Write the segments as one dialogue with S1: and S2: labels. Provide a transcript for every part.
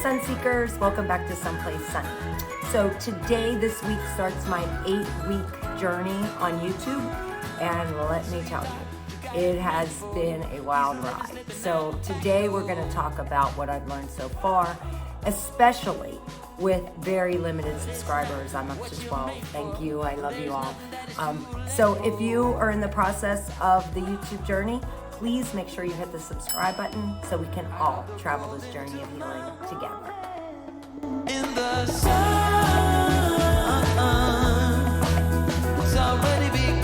S1: Sun Seekers, welcome back to Someplace Sunny. So today, this week starts my 8-week journey on YouTube, and let me tell you, it has been a wild ride. So today we're going to talk about what I've learned so far, especially with very limited subscribers. I'm up to 12. Thank you. I love you all. So if you are in the process of the YouTube journey, please make sure you hit the subscribe button so we can all travel this journey of healing together.
S2: In the sun, it's already begun.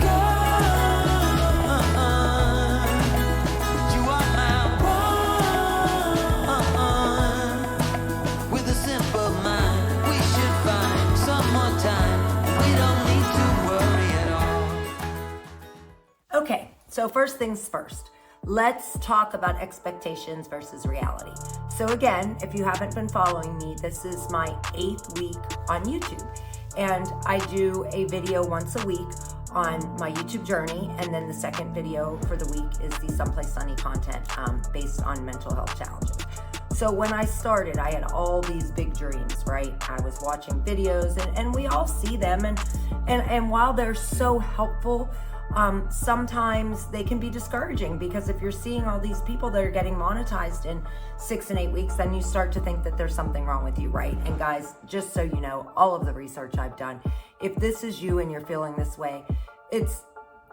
S2: You are my one. With a simple mind, we should find some more time. We don't need to worry at all.
S1: Okay, so first things first. Let's talk about expectations versus reality. So again, if you haven't been following me, this is my 8th week on YouTube. And I do a video once a week on my YouTube journey. And then the second video for the week is the Someplace Sunny content based on mental health challenges. So when I started, I had all these big dreams, right? I was watching videos and we all see them. And while they're so helpful, sometimes they can be discouraging, because if you're seeing all these people that are getting monetized in 6 and 8 weeks, then you start to think that there's something wrong with you, right? And guys, just so you know, all of the research I've done, if this is you and you're feeling this way, it's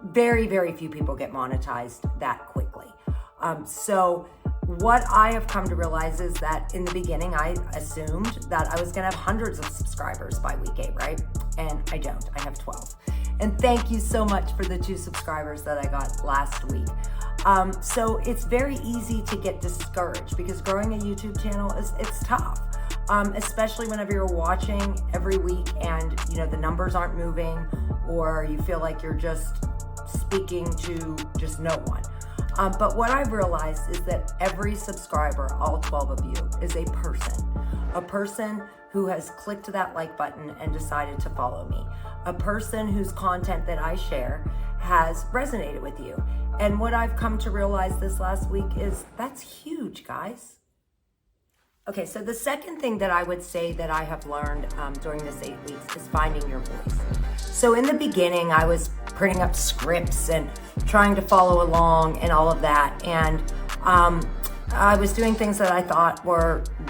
S1: very, very few people get monetized that quickly. So what I have come to realize is that in the beginning, I assumed that I was gonna have hundreds of subscribers by week 8, right? And I don't, I have 12. And thank you so much for the 2 subscribers that I got last week. So it's very easy to get discouraged, because growing a YouTube channel it's tough, especially whenever you're watching every week and the numbers aren't moving, or you feel like you're just speaking to just no one. But what I've realized is that every subscriber, all 12 of you, is a person who has clicked that like button and decided to follow me, a person whose content that I share has resonated with you. And what I've come to realize this last week is that's huge, guys. Okay, so the second thing that I would say that I have learned during this 8 weeks is finding your voice. So in the beginning, I was printing up scripts and trying to follow along and all of that. And I was doing things that I thought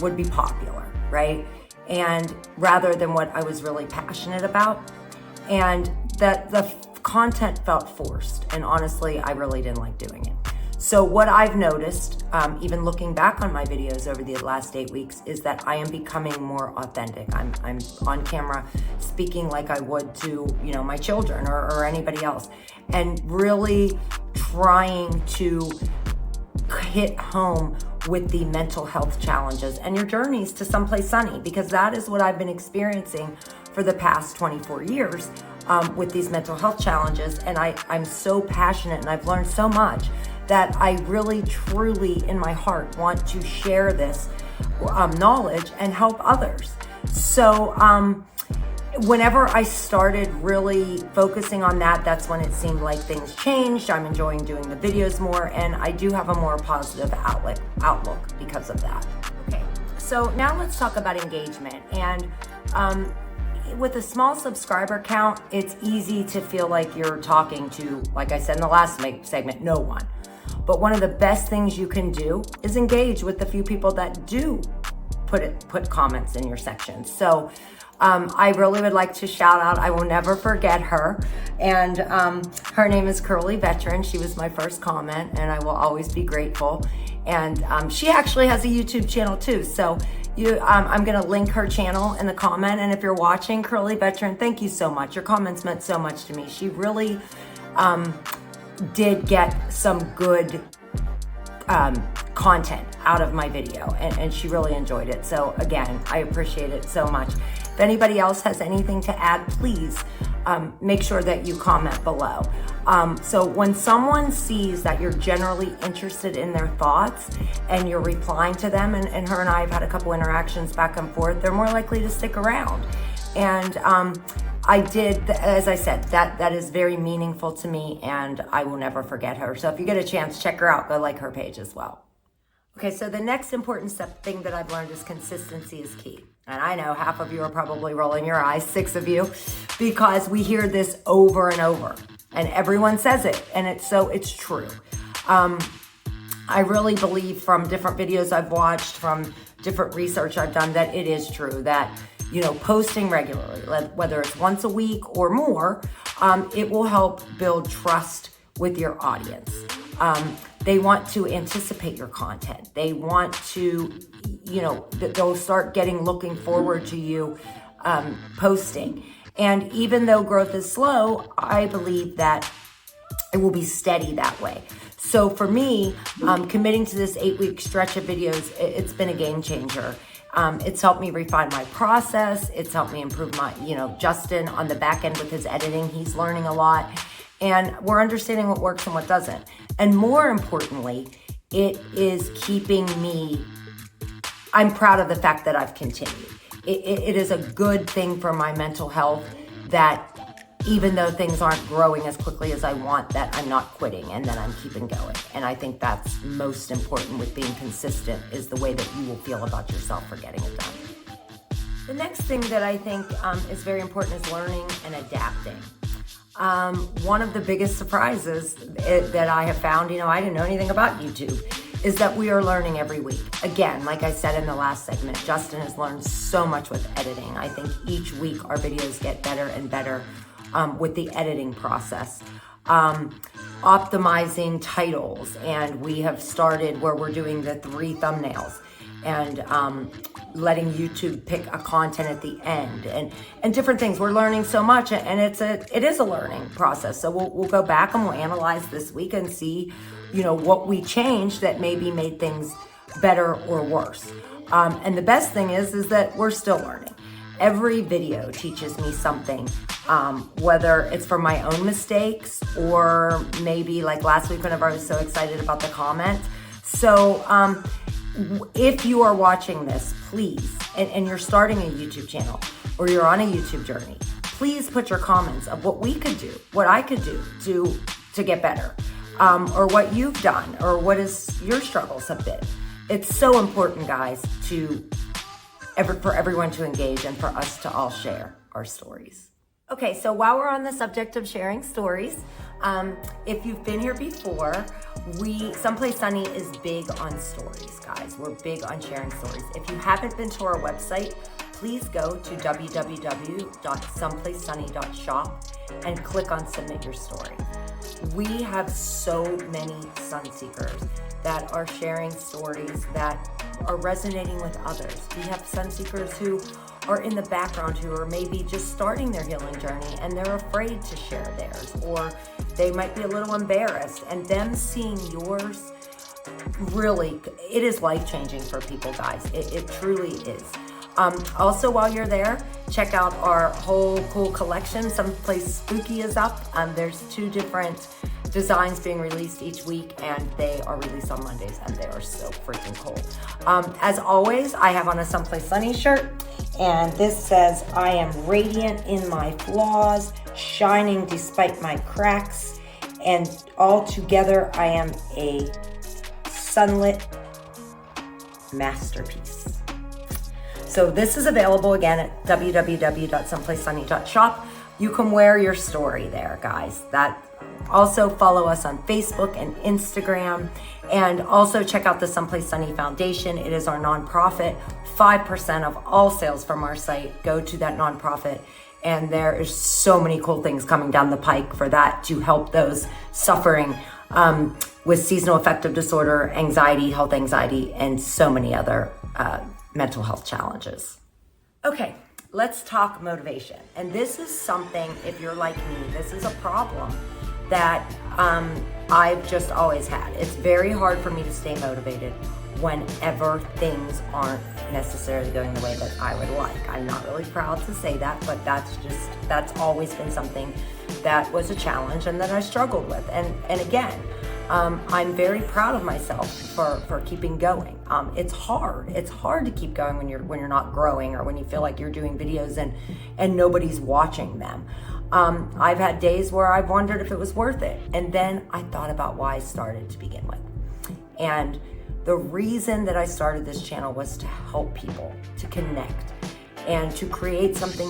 S1: would be popular, right? And rather than what I was really passionate about, and that the content felt forced. And honestly, I really didn't like doing it. So what I've noticed, even looking back on my videos over the last 8 weeks, is that I am becoming more authentic. I'm on camera speaking like I would to, my children or anybody else, and really trying to hit home with the mental health challenges and your journeys to Someplace Sunny, because that is what I've been experiencing for the past 24 years with these mental health challenges. And I'm so passionate, and I've learned so much that I really, truly, in my heart, want to share this knowledge and help others. So whenever I started really focusing on that, that's when it seemed like things changed. I'm enjoying doing the videos more, and I do have a more positive outlook because of that. Okay, so now let's talk about engagement. And with a small subscriber count, it's easy to feel like you're talking to, like I said in the last segment, no one. But one of the best things you can do is engage with the few people that do put comments in your section. So I really would like to shout out, I will never forget her. And her name is Curly Veteran. She was my first comment, and I will always be grateful. And she actually has a YouTube channel too. So I'm gonna link her channel in the comment. And if you're watching, Curly Veteran, thank you so much. Your comments meant so much to me. She really did get some good content out of my video, and she really enjoyed it. So again, I appreciate it so much. If anybody else has anything to add, please make sure that you comment below. So when someone sees that you're generally interested in their thoughts and you're replying to them, and her and I have had a couple interactions back and forth, they're more likely to stick around. And I did, as I said, that is very meaningful to me, and I will never forget her. So if you get a chance, check her out. Go like her page as well. Okay, so the next important thing that I've learned is consistency is key. And I know half of you are probably rolling your eyes, 6 of you, because we hear this over and over and everyone says it. And it's true. I really believe from different videos I've watched, from different research I've done, that it is true that, posting regularly, whether it's once a week or more, it will help build trust with your audience. They want to anticipate your content. They want to, they'll start looking forward to you posting. And even though growth is slow, I believe that it will be steady that way. So for me, committing to this 8-week stretch of videos, it's been a game changer. It's helped me refine my process. It's helped me improve my, Justin on the back end with his editing, he's learning a lot. And we're understanding what works and what doesn't. And more importantly, it is keeping me, I'm proud of the fact that I've continued. It is a good thing for my mental health that even though things aren't growing as quickly as I want, that I'm not quitting and that I'm keeping going. And I think that's most important with being consistent, is the way that you will feel about yourself for getting it done. The next thing that I think is very important is learning and adapting. One of the biggest surprises that I have found, I didn't know anything about YouTube, is that we are learning every week. Again, like I said in the last segment, Justin has learned so much with editing. I think each week our videos get better and better with the editing process. Optimizing titles, and we have started where we're doing the 3 thumbnails and letting YouTube pick a content at the end and different things. We're learning so much, and it is a learning process. So we'll go back and we'll analyze this week and see, what we changed that maybe made things better or worse. And the best thing is that we're still learning. Every video teaches me something, whether it's from my own mistakes or maybe like last week whenever I was so excited about the comment. So if you are watching this, please, and you're starting a YouTube channel or you're on a YouTube journey, please put your comments of what we could do, what I could do to get better, or what you've done, or what is your struggles have been. It's so important, guys, for everyone to engage and for us to all share our stories. Okay, so while we're on the subject of sharing stories, if you've been here before, Someplace Sunny is big on stories, guys. We're big on sharing stories. If you haven't been to our website, please go to www.someplacesunny.shop and click on Submit Your Story. We have so many sun seekers that are sharing stories that are resonating with others. We have sun seekers who are in the background, who are maybe just starting their healing journey and they're afraid to share theirs, or they might be a little embarrassed, and them seeing yours, really, it is life-changing for people, guys. It truly is. Also, while you're there, check out our whole cool collection. Someplace Spooky is up. There's 2 different designs being released each week, and they are released on Mondays, and they are so freaking cool. As always, I have on a Someplace Sunny shirt, and this says, "I am radiant in my flaws, shining despite my cracks, and all together I am a sunlit masterpiece." So this is available again at www.someplacesunny.shop. You can wear your story there, guys. Also follow us on Facebook and Instagram, and also check out the Someplace Sunny Foundation. It is our nonprofit. 5% of all sales from our site go to that nonprofit, and there is so many cool things coming down the pike for that to help those suffering with seasonal affective disorder, anxiety, health anxiety, and so many other mental health challenges. Okay, let's talk motivation. And this is something, if you're like me, this is a problem that I've just always had. It's very hard for me to stay motivated whenever things aren't necessarily going the way that I would like. I'm not really proud to say that, but that's always been something that was a challenge and that I struggled with. And again, I'm very proud of myself for keeping going. It's hard to keep going when you're not growing, or when you feel like you're doing videos and nobody's watching them. I've had days where I've wondered if it was worth it. And then I thought about why I started to begin with. And The reason that I started this channel was to help people, to connect, and to create something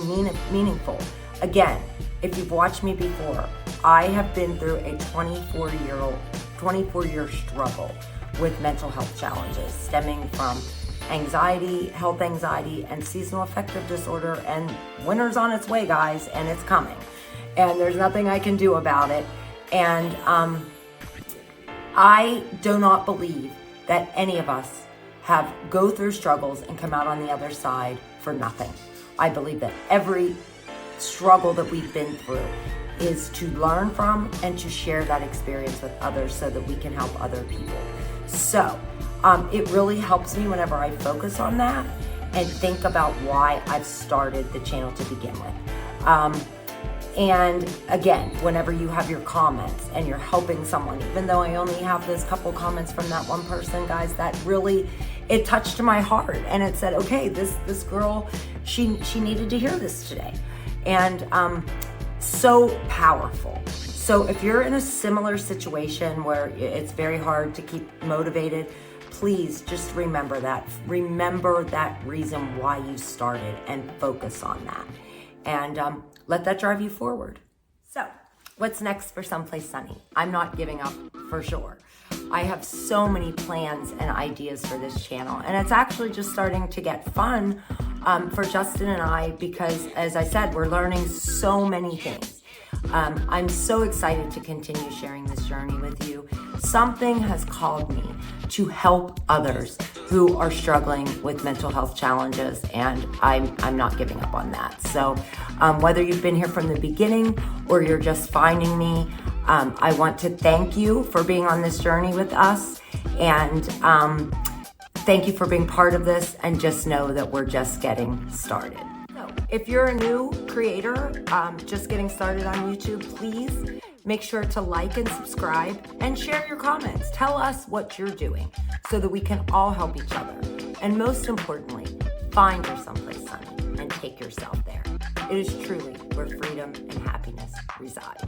S1: meaningful. Again, if you've watched me before, I have been through a 24-year struggle with mental health challenges stemming from anxiety, health anxiety, and seasonal affective disorder. And winter's on its way, guys, and it's coming. And there's nothing I can do about it. And I do not believe that any of us have go through struggles and come out on the other side for nothing. I believe that every struggle that we've been through is to learn from and to share that experience with others so that we can help other people. So it really helps me whenever I focus on that and think about why I've started the channel to begin with. And again, whenever you have your comments and you're helping someone, even though I only have this couple comments from that one person, guys, that really, it touched my heart. And it said, okay, this girl, she needed to hear this today. And so powerful. So if you're in a similar situation where it's very hard to keep motivated, please just remember that. Remember that reason why you started and focus on that. And let that drive you forward. So what's next for Someplace Sunny? I'm not giving up for sure. I have so many plans and ideas for this channel, and it's actually just starting to get fun for Justin and I, because as I said, we're learning so many things. I'm so excited to continue sharing this journey with you. Something has called me to help others who are struggling with mental health challenges, and I'm not giving up on that. So whether you've been here from the beginning or you're just finding me, I want to thank you for being on this journey with us, and thank you for being part of this, and just know that we're just getting started. So if you're a new creator, just getting started on YouTube, please make sure to like and subscribe and share your comments. Tell us what you're doing so that we can all help each other. And most importantly, find your someplace sunny and take yourself there. It is truly where freedom and happiness reside.